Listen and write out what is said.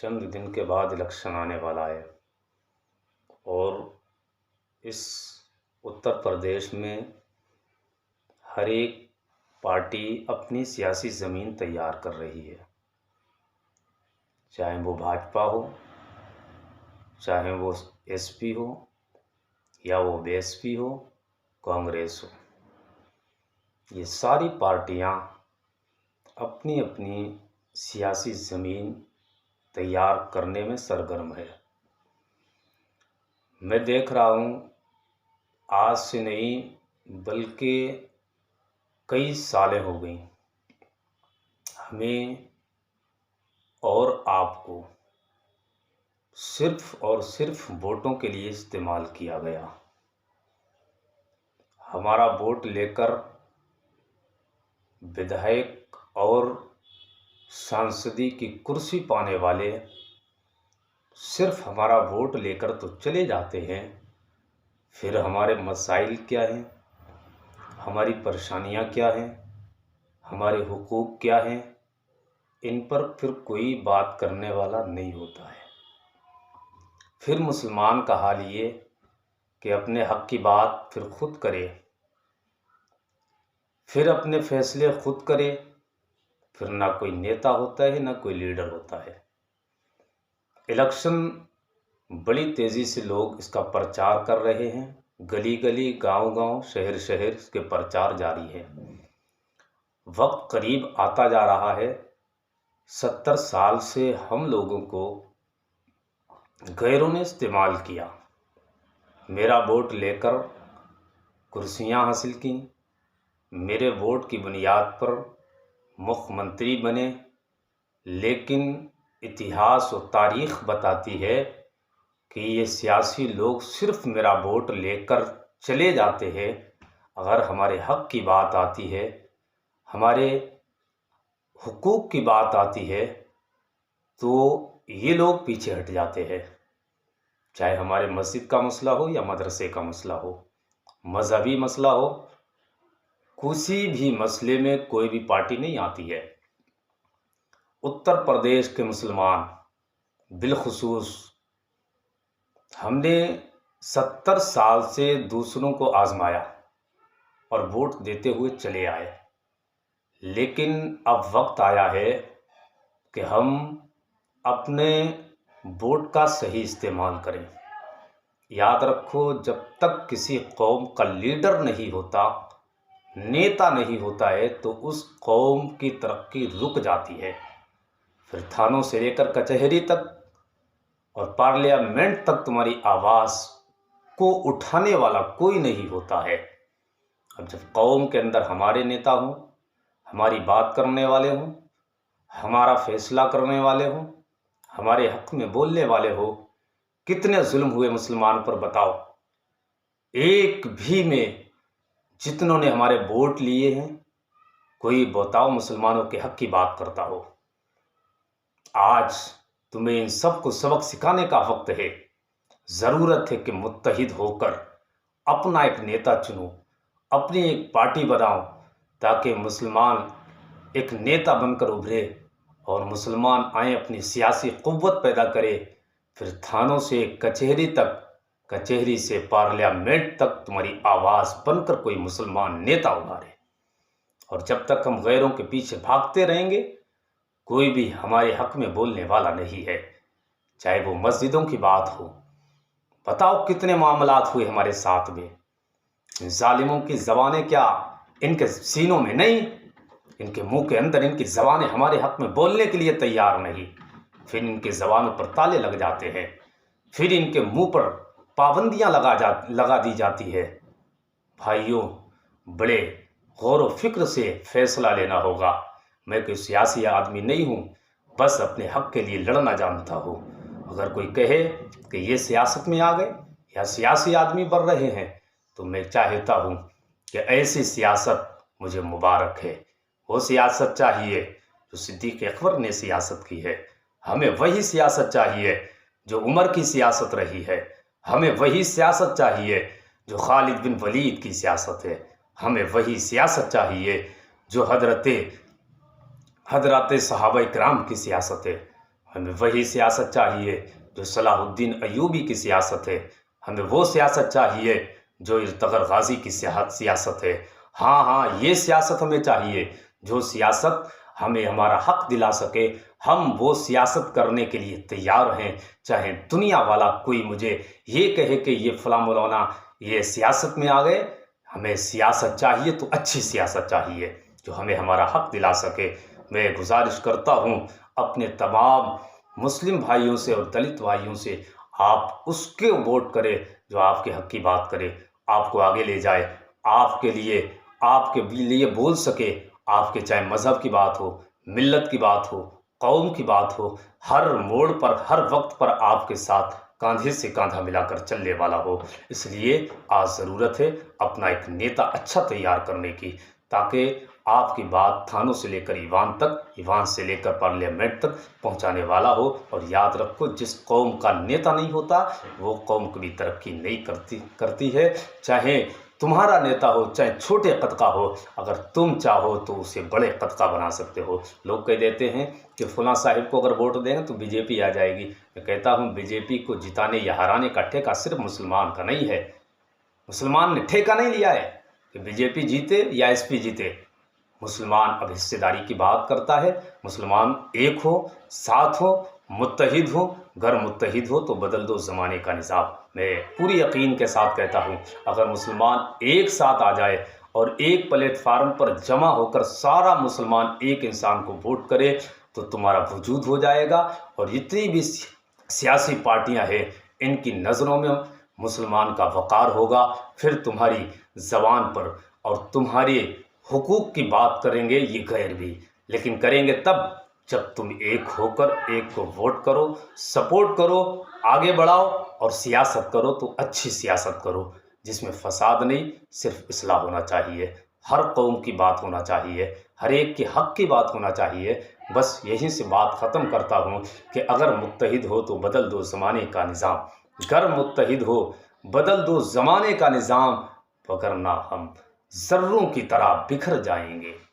چند دن کے بعد الیکشن آنے والا ہے اور اس اتر پردیش میں ہر ایک پارٹی اپنی سیاسی زمین تیار کر رہی ہے، چاہے وہ بھاجپا ہو، چاہے وہ ایس پی ہو یا وہ بی ایس پی ہو، کانگریس ہو۔ یہ ساری پارٹیاں اپنی اپنی سیاسی زمین تیار کرنے میں سرگرم ہے۔ میں دیکھ رہا ہوں آج سے نہیں بلکہ کئی سالیں ہو گئیں ہمیں اور آپ کو صرف اور صرف ووٹوں کے لیے استعمال کیا گیا۔ ہمارا ووٹ لے کر ودھائک اور سانسدی کی کرسی پانے والے صرف ہمارا ووٹ لے کر تو چلے جاتے ہیں، پھر ہمارے مسائل کیا ہیں، ہماری پریشانیاں کیا ہیں، ہمارے حقوق کیا ہیں، ان پر پھر کوئی بات کرنے والا نہیں ہوتا ہے۔ پھر مسلمان کا حال یہ کہ اپنے حق کی بات پھر خود کرے، پھر اپنے فیصلے خود کرے، پھر نہ کوئی نیتا ہوتا ہے نہ کوئی لیڈر ہوتا ہے۔ الیکشن بڑی تیزی سے لوگ اس کا پرچار کر رہے ہیں، گلی گلی، گاؤں گاؤں، شہر شہر اس کے پرچار جاری ہے۔ وقت قریب آتا جا رہا ہے۔ 70 سال سے ہم لوگوں کو غیروں نے استعمال کیا، میرا ووٹ لے کر کرسیاں حاصل کیں، میرے ووٹ کی بنیاد پر مکھ منتری بنے، لیکن اتہاس و تاریخ بتاتی ہے کہ یہ سیاسی لوگ صرف میرا ووٹ لے کر چلے جاتے ہیں، اگر ہمارے حق کی بات آتی ہے، ہمارے حقوق کی بات آتی ہے تو یہ لوگ پیچھے ہٹ جاتے ہیں۔ چاہے ہمارے مسجد کا مسئلہ ہو یا مدرسے کا مسئلہ ہو، مذہبی مسئلہ ہو، کسی بھی مسئلے میں کوئی بھی پارٹی نہیں آتی ہے۔ اتر پردیش کے مسلمان بالخصوص ہم نے 70 سال سے دوسروں کو آزمایا اور ووٹ دیتے ہوئے چلے آئے، لیکن اب وقت آیا ہے کہ ہم اپنے ووٹ کا صحیح استعمال کریں۔ یاد رکھو، جب تک کسی قوم کا لیڈر نہیں ہوتا، نیتا نہیں ہوتا ہے، تو اس قوم کی ترقی رک جاتی ہے۔ پھر تھانوں سے لے کر کچہری تک اور پارلیمنٹ تک تمہاری آواز کو اٹھانے والا کوئی نہیں ہوتا ہے۔ اب جب قوم کے اندر ہمارے نیتا ہوں، ہماری بات کرنے والے ہوں، ہمارا فیصلہ کرنے والے ہوں، ہمارے حق میں بولنے والے ہو، کتنے ظلم ہوئے مسلمان پر بتاؤ؟ ایک بھی میں جتنوں نے ہمارے ووٹ لیے ہیں، کوئی بتاؤ مسلمانوں کے حق کی بات کرتا ہو؟ آج تمہیں ان سب کو سبق سکھانے کا وقت ہے۔ ضرورت ہے کہ متحد ہو کر اپنا ایک نیتا چنو، اپنی ایک پارٹی بناؤ، تاکہ مسلمان ایک نیتا بن کر ابھرے اور مسلمان آئیں، اپنی سیاسی قوت پیدا کرے، پھر تھانوں سے کچہری تک، کچہری سے پارلیمنٹ تک تمہاری آواز بن کر کوئی مسلمان نیتا ابھارے۔ اور جب تک ہم غیروں کے پیچھے بھاگتے رہیں گے، کوئی بھی ہمارے حق میں بولنے والا نہیں ہے۔ چاہے وہ مسجدوں کی بات ہو، بتاؤ کتنے معاملات ہوئے ہمارے ساتھ میں۔ ان ظالموں کی زبانیں کیا ان کے سینوں میں نہیں؟ ان کے منہ کے اندر ان کی زبانیں ہمارے حق میں بولنے کے لیے تیار نہیں، پھر ان کی زبانوں پر تالے لگ جاتے ہیں، پھر ان کے منہ پر پابندیاں لگا دی جاتی ہے۔ بھائیوں، بڑے غور و فکر سے فیصلہ لینا ہوگا۔ میں کوئی سیاسی آدمی نہیں ہوں، بس اپنے حق کے لیے لڑنا جانتا ہوں۔ اگر کوئی کہے کہ یہ سیاست میں آ گئے یا سیاسی آدمی بن رہے ہیں، تو میں چاہتا ہوں کہ ایسی سیاست مجھے مبارک ہے۔ وہ سیاست چاہیے جو صدیق اکبر نے سیاست کی ہے، ہمیں وہی سیاست چاہیے جو عمر کی سیاست رہی ہے، ہمیں وہی سیاست چاہیے جو خالد بن ولید کی سیاست ہے، ہمیں وہی سیاست چاہیے جو حضرات صحابہ کرام کی سیاست ہے۔ ہمیں وہی سیاست چاہیے جو صلاح الدین ایوبی کی سیاست ہے، ہمیں وہ سیاست چاہیے جو ارطغرل غازی کی سیاست ہے۔ ہاں یہ سیاست ہمیں چاہیے، جو سیاست ہمیں ہمارا حق دلا سکے۔ ہم وہ سیاست کرنے کے لیے تیار ہیں، چاہے دنیا والا کوئی مجھے یہ کہے کہ یہ فلاں مولانا یہ سیاست میں آ گئے۔ ہمیں سیاست چاہیے تو اچھی سیاست چاہیے جو ہمیں ہمارا حق دلا سکے۔ میں گزارش کرتا ہوں اپنے تمام مسلم بھائیوں سے اور دلت بھائیوں سے، آپ اس کے ووٹ کرے جو آپ کے حق کی بات کرے، آپ کو آگے لے جائے، آپ کے لیے بول سکے۔ آپ کے چاہے مذہب کی بات ہو، ملت کی بات ہو، قوم کی بات ہو، ہر موڑ پر ہر وقت پر آپ کے ساتھ کاندھے سے کاندھا ملا کر چلنے والا ہو۔ اس لیے آج ضرورت ہے اپنا ایک نیتا اچھا تیار کرنے کی، تاکہ آپ کی بات تھانوں سے لے کر ایوان تک، ایوان سے لے کر پارلیمنٹ تک پہنچانے والا ہو۔ اور یاد رکھو، جس قوم کا نیتا نہیں ہوتا وہ قوم کبھی ترقی نہیں کرتی ہے۔ چاہے تمہارا نیتا ہو، چاہے چھوٹے قد کا ہو، اگر تم چاہو تو اسے بڑے قد کا بنا سکتے ہو۔ لوگ کہہ دیتے ہیں کہ فلاں صاحب کو اگر ووٹ دیں گے تو بی جے پی آ جائے گی۔ میں کہتا ہوں بی جے پی کو جتانے یا ہرانے کا ٹھیکہ صرف مسلمان کا نہیں ہے۔ مسلمان نے ٹھیکہ نہیں لیا ہے کہ بی جے پی جیتے یا ایس پی جیتے۔ مسلمان اب حصے داری کی بات کرتا ہے۔ مسلمان ایک ہو، ساتھ ہو، متحد ہو۔ گر متحد ہو تو بدل دو زمانے کا نظام۔ میں پوری یقین کے ساتھ کہتا ہوں، اگر مسلمان ایک ساتھ آ جائے اور ایک پلیٹ فارم پر جمع ہو کر سارا مسلمان ایک انسان کو ووٹ کرے تو تمہارا وجود ہو جائے گا۔ اور جتنی بھی سیاسی پارٹیاں ہیں ان کی نظروں میں مسلمان کا وقار ہوگا۔ پھر تمہاری زبان پر اور تمہارے حقوق کی بات کریں گے یہ غیر بھی، لیکن کریں گے تب جب تم ایک ہو کر ایک کو ووٹ کرو، سپورٹ کرو، آگے بڑھاؤ اور سیاست کرو تو اچھی سیاست کرو جس میں فساد نہیں، صرف اصلاح ہونا چاہیے۔ ہر قوم کی بات ہونا چاہیے، ہر ایک کے حق کی بات ہونا چاہیے۔ بس یہیں سے بات ختم کرتا ہوں کہ اگر متحد ہو تو بدل دو زمانے کا نظام، گر متحد ہو بدل دو زمانے کا نظام، وگرنہ ہم ذروں کی طرح بکھر جائیں گے۔